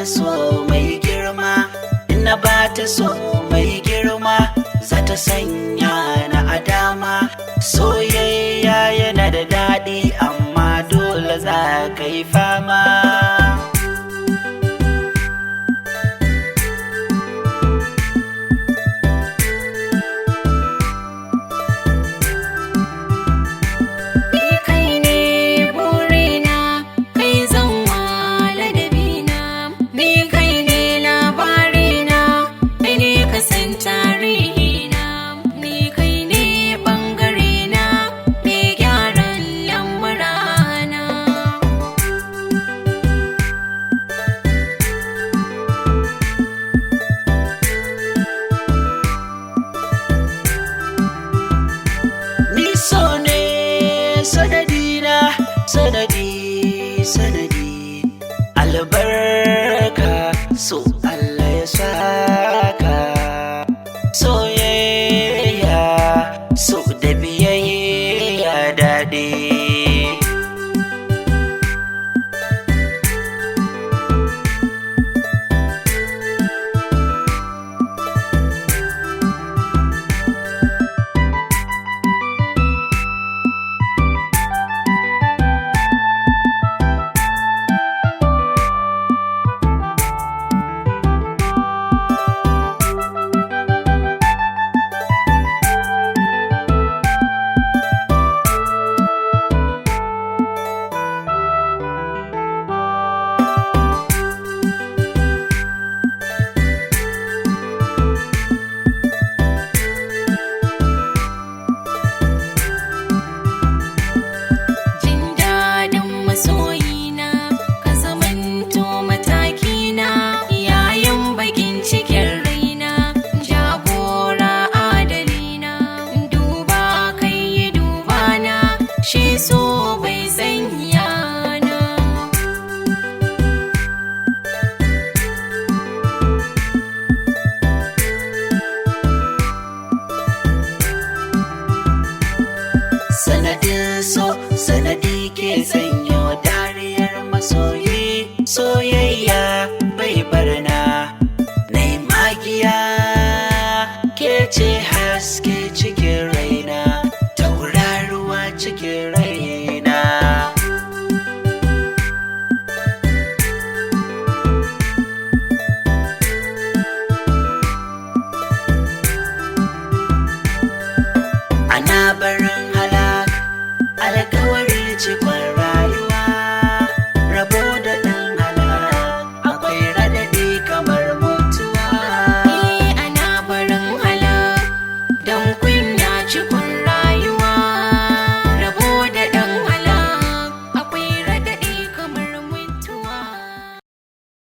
so mai girma, na ba ta so mai girma, za ta sanya na adama. Soyayya yana da daɗi amma dole za ka yi fama. Sanadi albarka, so Allah ya saka. Soyayya so da biyayya daɗi. Sanadin so sanadi ke sanyo dariyar masoyi. Soyayya